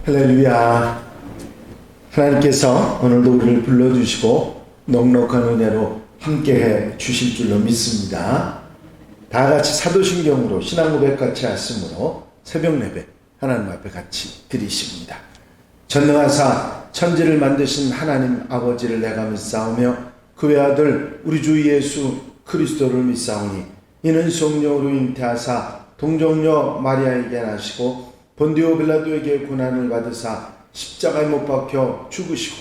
할렐루야. 하나님께서 오늘도 우리를 불러주시고 넉넉한 은혜로 함께해 주실 줄로 믿습니다. 다 같이 사도신경으로 신앙고백 같이 하심으로 새벽 예배 하나님 앞에 같이 드리십니다. 전능하사 천지를 만드신 하나님 아버지를 내가 믿사오며 그 외아들 우리 주 예수 그리스도를 믿사오니 이는 성령으로 잉태하사 동정녀 마리아에게 나시고 본디오 빌라도에게 고난을 받으사 십자가에 못 박혀 죽으시고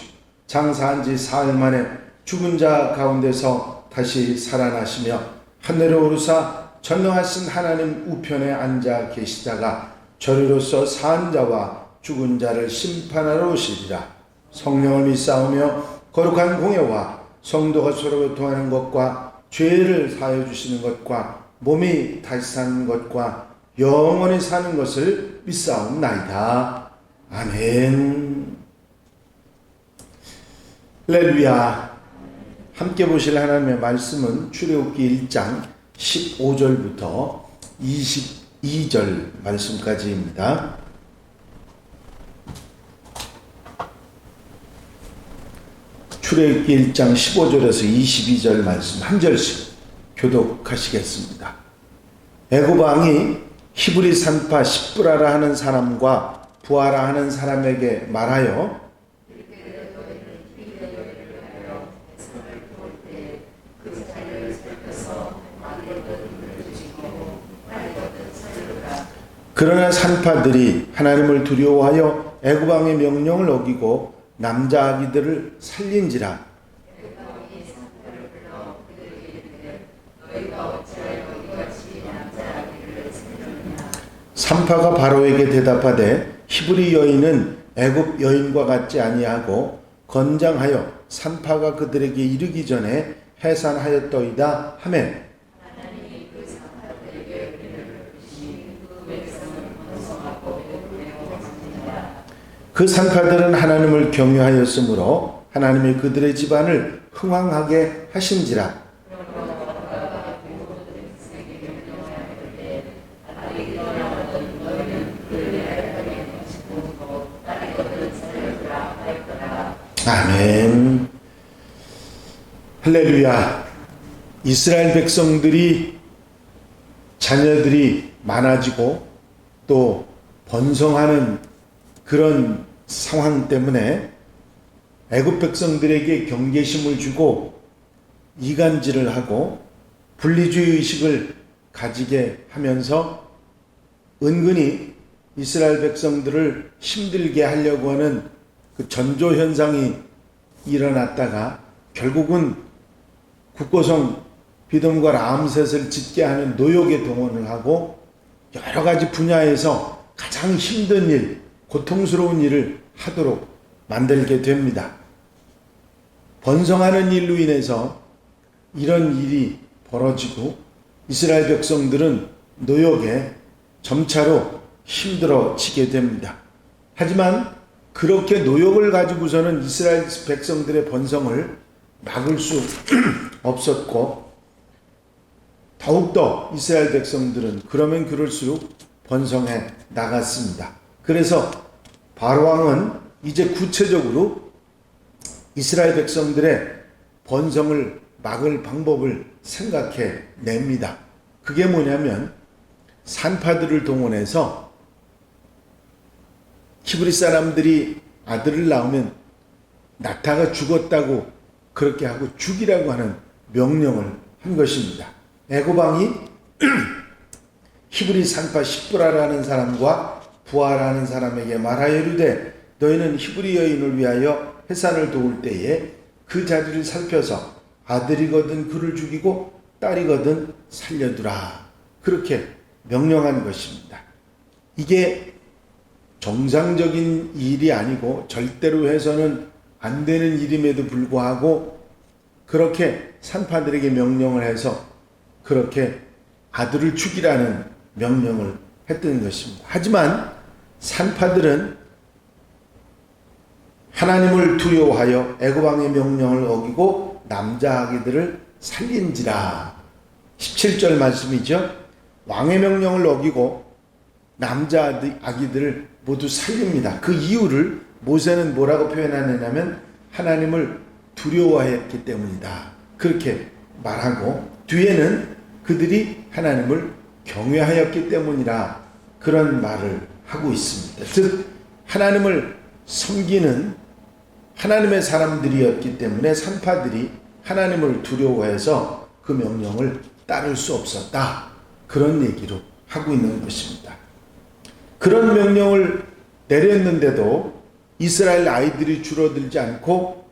장사한 지 사흘 만에 죽은 자 가운데서 다시 살아나시며 하늘에 오르사 전능하신 하나님 우편에 앉아 계시다가 저리로서 산 자와 죽은 자를 심판하러 오시리라. 성령을 믿사오며 거룩한 공예와 성도가 서로 교통하는 것과 죄를 사하여 주시는 것과 몸이 다시 사는 것과 영원히 사는 것을 믿사옵나이다. 아멘. 할렐루야. 함께 보실 하나님의 말씀은 출애굽기 1장 15절부터 22절 말씀까지입니다. 출애굽기 1장 15절에서 22절 말씀 한 절씩 교독하시겠습니다. 애굽 왕이 히브리 산파 십브라라 하는 사람과 부하라 하는 사람에게 말하여 그러나 산파들이 하나님을 두려워하여 애굽 왕의 명령을 어기고 남자 아기들을 살린지라. 산파가 바로에게 대답하되 히브리 여인은 애굽 여인과 같지 아니하고 건장하여 산파가 그들에게 이르기 전에 해산하였더이다 하매 그 산파들은 하나님을 경외하였으므로 하나님이 그들의 집안을 흥왕하게 하신지라. 아멘. 할렐루야. 이스라엘 백성들이 자녀들이 많아지고 또 번성하는 그런 상황 때문에 애굽 백성들에게 경계심을 주고 이간질을 하고 분리주의 의식을 가지게 하면서 은근히 이스라엘 백성들을 힘들게 하려고 하는 그 전조 현상이 일어났다가 결국은 국고성 비듬과 람셋을 짓게 하는 노역에 동원을 하고 여러 가지 분야에서 가장 힘든 일, 고통스러운 일을 하도록 만들게 됩니다. 번성하는 일로 인해서 이런 일이 벌어지고 이스라엘 백성들은 노역에 점차로 힘들어지게 됩니다. 하지만 그렇게 노역을 가지고서는 이스라엘 백성들의 번성을 막을 수 없었고 더욱더 이스라엘 백성들은 그러면 그럴수록 번성해 나갔습니다. 그래서 바로 왕은 이제 구체적으로 이스라엘 백성들의 번성을 막을 방법을 생각해 냅니다. 그게 뭐냐면 산파들을 동원해서 히브리 사람들이 아들을 낳으면 낙타가 죽었다고 그렇게 하고 죽이라고 하는 명령을 한 것입니다. 애굽 왕이 히브리 산파 십브라라는 사람과 부하라는 사람에게 말하여 이르되 너희는 히브리 여인을 위하여 해산을 도울 때에 그 자리를 살펴서 아들이거든 그를 죽이고 딸이거든 살려두라. 그렇게 명령한 것입니다. 이게 정상적인 일이 아니고 절대로 해서는 안 되는 일임에도 불구하고 그렇게 산파들에게 명령을 해서 그렇게 아들을 죽이라는 명령을 했던 것입니다. 하지만 산파들은 하나님을 두려워하여 애굽 왕의 명령을 어기고 남자 아기들을 살린지라. 17절 말씀이죠. 왕의 명령을 어기고 남자 아기들을 모두 살립니다. 그 이유를 모세는 뭐라고 표현하느냐면 하나님을 두려워했기 때문이다, 그렇게 말하고, 뒤에는 그들이 하나님을 경외하였기 때문이라 그런 말을 하고 있습니다. 즉 하나님을 섬기는 하나님의 사람들이었기 때문에 산파들이 하나님을 두려워해서 그 명령을 따를 수 없었다, 그런 얘기로 하고 있는 것입니다. 그런 명령을 내렸는데도 이스라엘 아이들이 줄어들지 않고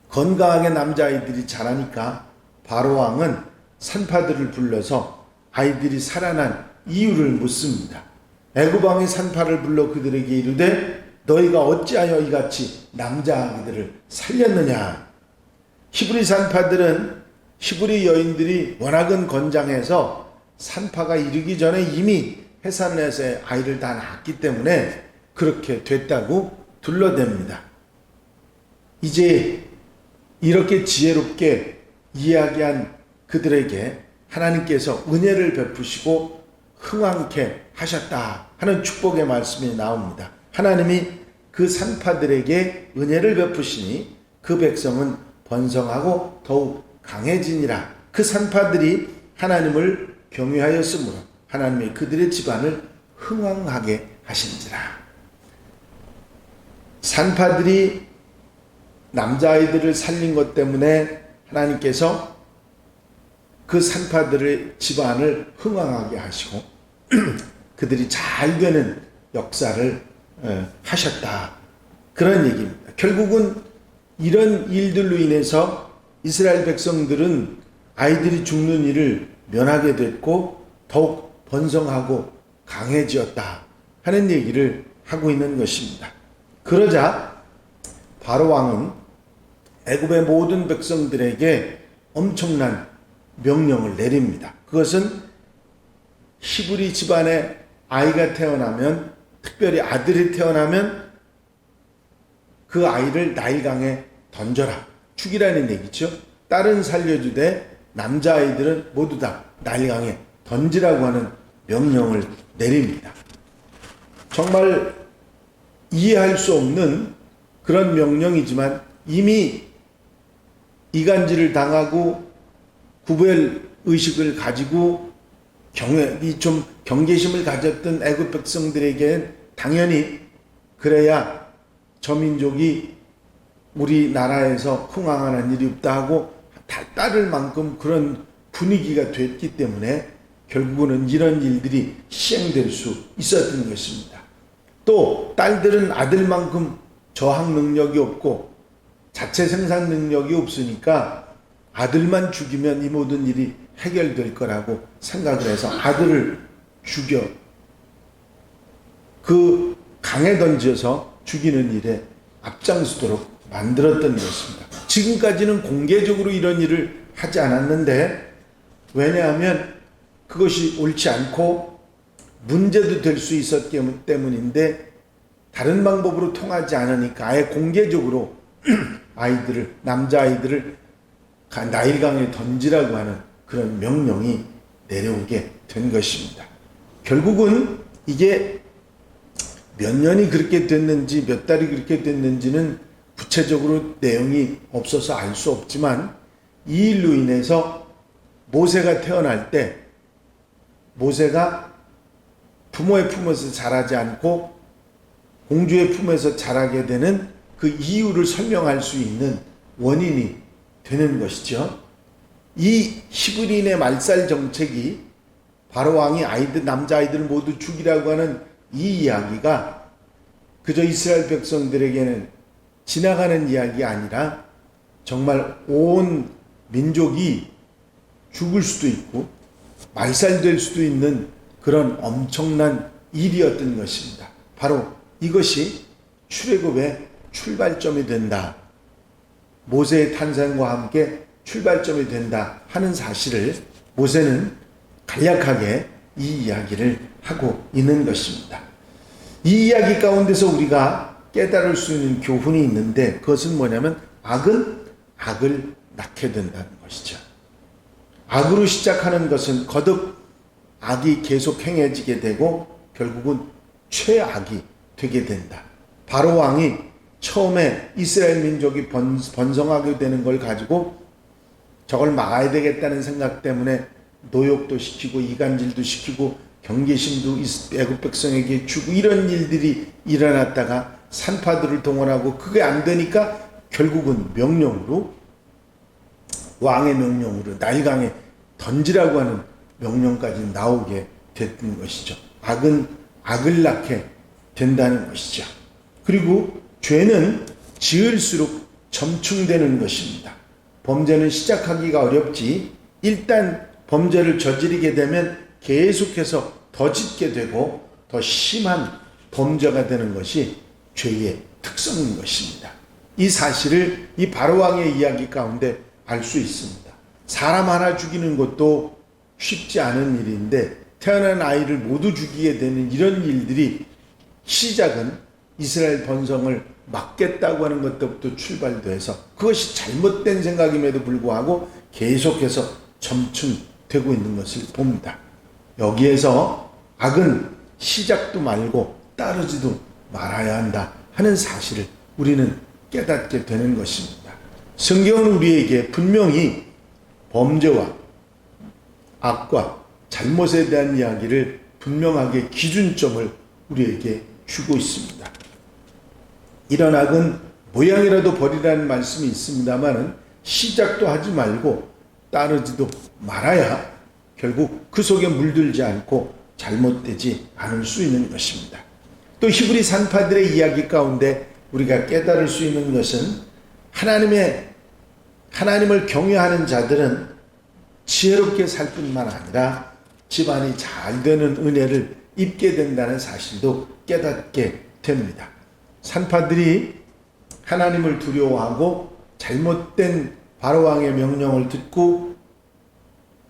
건강하게 남자아이들이 자라니까 바로 왕은 산파들을 불러서 아이들이 살아난 이유를 묻습니다. 애굽 왕이 산파를 불러 그들에게 이르되 너희가 어찌하여 이같이 남자아이들을 살렸느냐. 히브리 산파들은 히브리 여인들이 워낙은 건장해서 산파가 이르기 전에 이미 해산에서 아이를 다 낳았기 때문에 그렇게 됐다고 둘러댑니다. 이제 이렇게 지혜롭게 이야기한 그들에게 하나님께서 은혜를 베푸시고 흥왕케 하셨다 하는 축복의 말씀이 나옵니다. 하나님이 그 산파들에게 은혜를 베푸시니 그 백성은 번성하고 더욱 강해지니라. 그 산파들이 하나님을 경외하였으므로 하나님이 그들의 집안을 흥왕하게 하신지라. 산파들이 남자아이들을 살린 것 때문에 하나님께서 그 산파들의 집안을 흥왕하게 하시고 그들이 잘 되는 역사를 하셨다, 그런 얘기입니다. 결국은 이런 일들로 인해서 이스라엘 백성들은 아이들이 죽는 일을 면하게 됐고 더욱 번성하고 강해지었다 하는 얘기를 하고 있는 것입니다. 그러자 바로 왕은 애굽의 모든 백성들에게 엄청난 명령을 내립니다. 그것은 히브리 집안에 아이가 태어나면, 특별히 아들이 태어나면 그 아이를 나일강에 던져라, 죽이라는 얘기죠. 딸은 살려주되 남자아이들은 모두 다 나일강에 던지라고 하는 명령을 내립니다. 정말 이해할 수 없는 그런 명령이지만 이미 이간질을 당하고 구별 의식을 가지고 좀 경계심을 가졌던 애굽 백성들에게는 당연히 그래야 저 민족이 우리나라에서 흥왕하는 일이 없다 하고 따를 만큼 그런 분위기가 됐기 때문에 결국은 이런 일들이 시행될 수 있었던 것입니다. 또 딸들은 아들만큼 저항 능력이 없고 자체 생산 능력이 없으니까 아들만 죽이면 이 모든 일이 해결될 거라고 생각을 해서 아들을 죽여 그 강에 던져서 죽이는 일에 앞장서도록 만들었던 것입니다. 지금까지는 공개적으로 이런 일을 하지 않았는데, 왜냐하면 그것이 옳지 않고 문제도 될 수 있었기 때문인데 다른 방법으로 통하지 않으니까 아예 공개적으로 아이들을, 남자아이들을 나일강에 던지라고 하는 그런 명령이 내려오게 된 것입니다. 결국은 이게 몇 년이 그렇게 됐는지 몇 달이 그렇게 됐는지는 구체적으로 내용이 없어서 알 수 없지만 이 일로 인해서 모세가 태어날 때 모세가 부모의 품에서 자라지 않고 공주의 품에서 자라게 되는 그 이유를 설명할 수 있는 원인이 되는 것이죠. 이 히브리인의 말살 정책이 바로 왕이 남자아이들 모두 죽이라고 하는 이 이야기가 그저 이스라엘 백성들에게는 지나가는 이야기가 아니라 정말 온 민족이 죽을 수도 있고 말살될 수도 있는 그런 엄청난 일이었던 것입니다. 바로 이것이 출애굽의 출발점이 된다, 모세의 탄생과 함께 출발점이 된다 하는 사실을 모세는 간략하게 이 이야기를 하고 있는 것입니다. 이 이야기 가운데서 우리가 깨달을 수 있는 교훈이 있는데, 그것은 뭐냐면 악은 악을 낳게 된다는 것이죠. 악으로 시작하는 것은 거듭 악이 계속 행해지게 되고 결국은 최악이 되게 된다. 바로 왕이 처음에 이스라엘 민족이 번성하게 되는 걸 가지고 저걸 막아야 되겠다는 생각 때문에 노역도 시키고 이간질도 시키고 경계심도 애굽 백성에게 주고 이런 일들이 일어났다가 산파들을 동원하고 그게 안 되니까 결국은 명령으로, 왕의 명령으로 나일강에 던지라고 하는 명령까지 나오게 됐던 것이죠. 악은 악을 낳게 된다는 것이죠. 그리고 죄는 지을수록 점충되는 것입니다. 범죄는 시작하기가 어렵지 일단 범죄를 저지르게 되면 계속해서 더 짓게 되고 더 심한 범죄가 되는 것이 죄의 특성인 것입니다. 이 사실을 이 바로왕의 이야기 가운데 알 수 있습니다. 사람 하나 죽이는 것도 쉽지 않은 일인데 태어난 아이를 모두 죽이게 되는 이런 일들이 시작은 이스라엘 번성을 막겠다고 하는 것부터 출발도 해서 그것이 잘못된 생각임에도 불구하고 계속해서 점층되고 있는 것을 봅니다. 여기에서 악은 시작도 말고 따르지도 말아야 한다 하는 사실을 우리는 깨닫게 되는 것입니다. 성경은 우리에게 분명히 범죄와 악과 잘못에 대한 이야기를 분명하게 기준점을 우리에게 주고 있습니다. 이런 악은 모양이라도 버리라는 말씀이 있습니다만 시작도 하지 말고 따르지도 말아야 결국 그 속에 물들지 않고 잘못되지 않을 수 있는 것입니다. 또 히브리 산파들의 이야기 가운데 우리가 깨달을 수 있는 것은 하나님을 경외하는 자들은 지혜롭게 살 뿐만 아니라 집안이 잘 되는 은혜를 입게 된다는 사실도 깨닫게 됩니다. 산파들이 하나님을 두려워하고 잘못된 바로왕의 명령을 듣고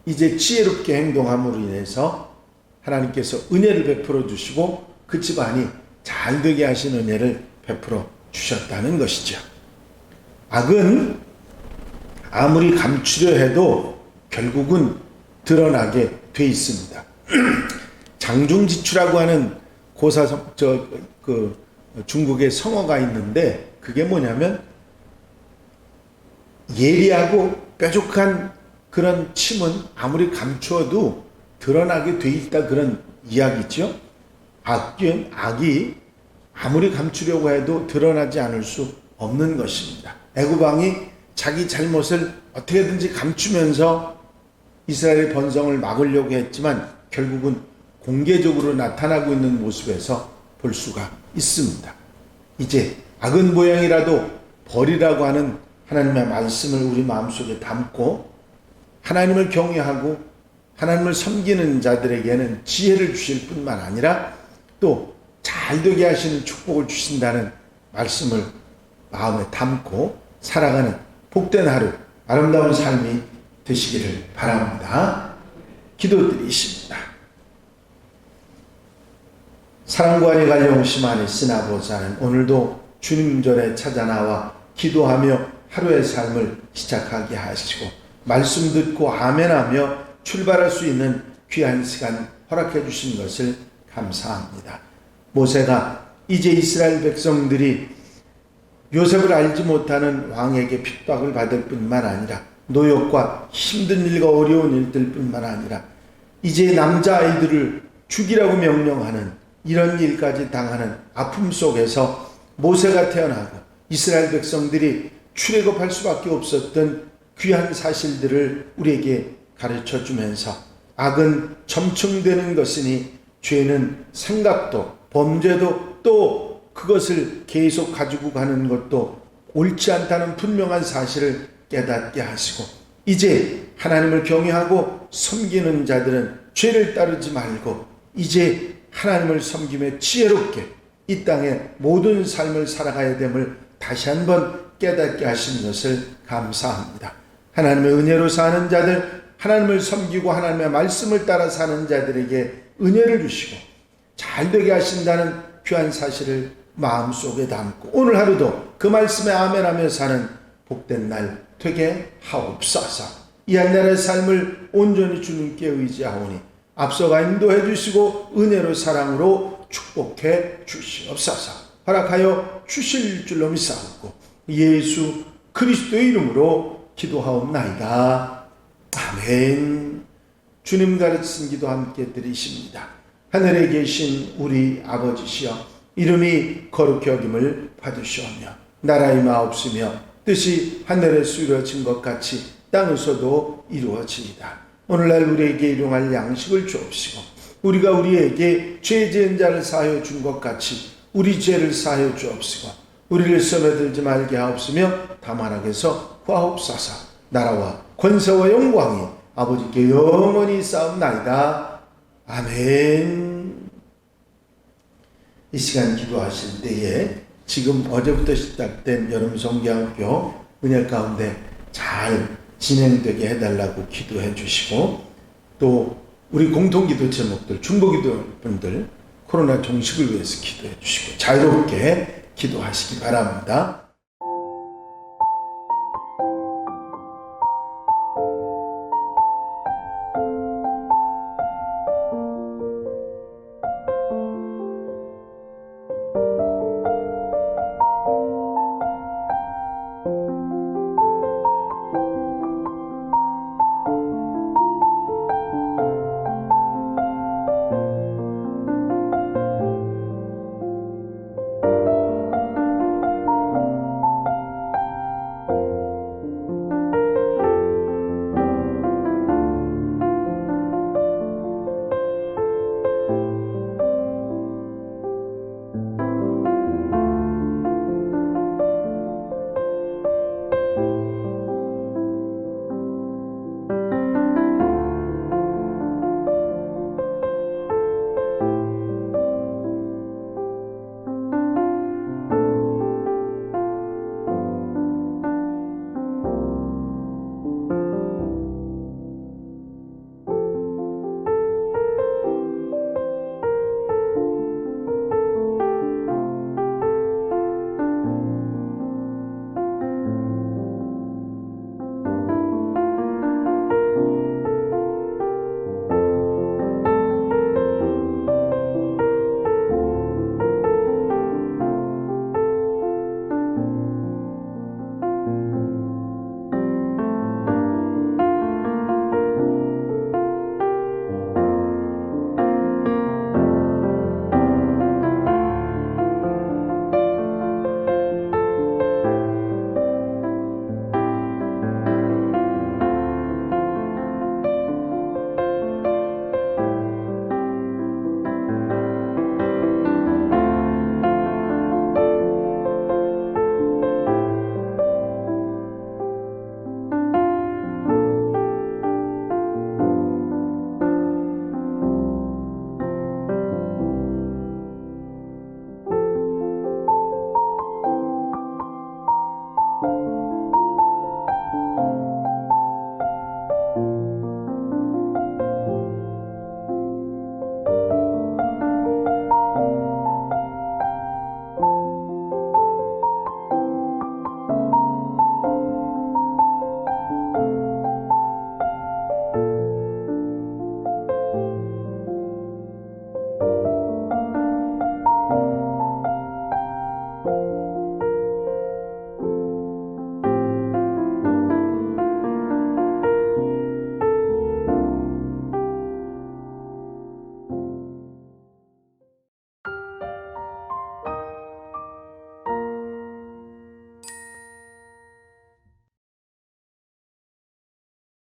이제 지혜롭게 행동함으로 인해서 하나님께서 은혜를 베풀어 주시고 그 집안이 잘 되게 하신 은혜를 베풀어 주셨다는 것이죠. 악은 아무리 감추려 해도 결국은 드러나게 돼 있습니다. 장중지추라고 하는 중국의 성어가 있는데 그게 뭐냐면 예리하고 뾰족한 그런 침은 아무리 감추어도 드러나게 돼 있다 그런 이야기죠. 악이 아무리 감추려고 해도 드러나지 않을 수 없는 것입니다. 애굽 왕이 자기 잘못을 어떻게든지 감추면서 이스라엘의 번성을 막으려고 했지만 결국은 공개적으로 나타나고 있는 모습에서 볼 수가 있습니다. 이제 악은 모양이라도 버리라고 하는 하나님의 말씀을 우리 마음속에 담고 하나님을 경외하고 하나님을 섬기는 자들에게는 지혜를 주실 뿐만 아니라 또 잘되게 하시는 축복을 주신다는 말씀을 마음에 담고 살아가는 복된 하루, 아름다운 삶이 되시기를 바랍니다. 기도드리십니다. 사랑과 은혜 갈려오심 안에 있으나 아버지는 오늘도 주님절에 찾아나와 기도하며 하루의 삶을 시작하게 하시고 말씀 듣고 아멘하며 출발할 수 있는 귀한 시간 허락해 주신 것을 감사합니다. 모세가 이제 이스라엘 백성들이 요셉을 알지 못하는 왕에게 핍박을 받을 뿐만 아니라 노역과 힘든 일과 어려운 일들 뿐만 아니라 이제 남자아이들을 죽이라고 명령하는 이런 일까지 당하는 아픔 속에서 모세가 태어나고 이스라엘 백성들이 출애굽할 수밖에 없었던 귀한 사실들을 우리에게 가르쳐 주면서 악은 점층되는 것이니 죄는 생각도 범죄도 또 그것을 계속 가지고 가는 것도 옳지 않다는 분명한 사실을 깨닫게 하시고 이제 하나님을 경외하고 섬기는 자들은 죄를 따르지 말고 이제 하나님을 섬기며 지혜롭게 이 땅의 모든 삶을 살아가야 됨을 다시 한번 깨닫게 하신 것을 감사합니다. 하나님의 은혜로 사는 자들, 하나님을 섬기고 하나님의 말씀을 따라 사는 자들에게 은혜를 주시고 잘되게 하신다는 귀한 사실을 마음속에 담고 오늘 하루도 그 말씀에 아멘하며 사는 복된 날 되게 하옵소서. 이 한 날의 삶을 온전히 주님께 의지하오니 앞서가 인도해 주시고 은혜로 사랑으로 축복해 주시옵소서. 허락하여 주실 줄로 믿사옵고 예수 그리스도의 이름으로 기도하옵나이다. 아멘. 주님 가르치신 기도 함께 드리십니다. 하늘에 계신 우리 아버지시여, 이름이 거룩히 여김을 받으시오며 나라의 마옵시며 뜻이 하늘에서 이루어진 것 같이 땅에서도 이루어지이다. 오늘날 우리에게 일용할 양식을 주옵시고 우리가 우리에게 죄 지은 자를 사하여 준 것 같이 우리 죄를 사하여 주옵시고 우리를 시험에 들지 말게 하옵시며 다만 악에서 구하옵소서. 나라와 권세와 영광이 아버지께 영원히 쌓옵나이다. 아멘. 이 시간 기도하실 때에 지금 어제부터 시작된 여름 성경학교 은혜 가운데 잘 진행되게 해달라고 기도해 주시고, 또 우리 공통기도 제목들 중보기도 분들 코로나 종식을 위해서 기도해 주시고 자유롭게 기도하시기 바랍니다.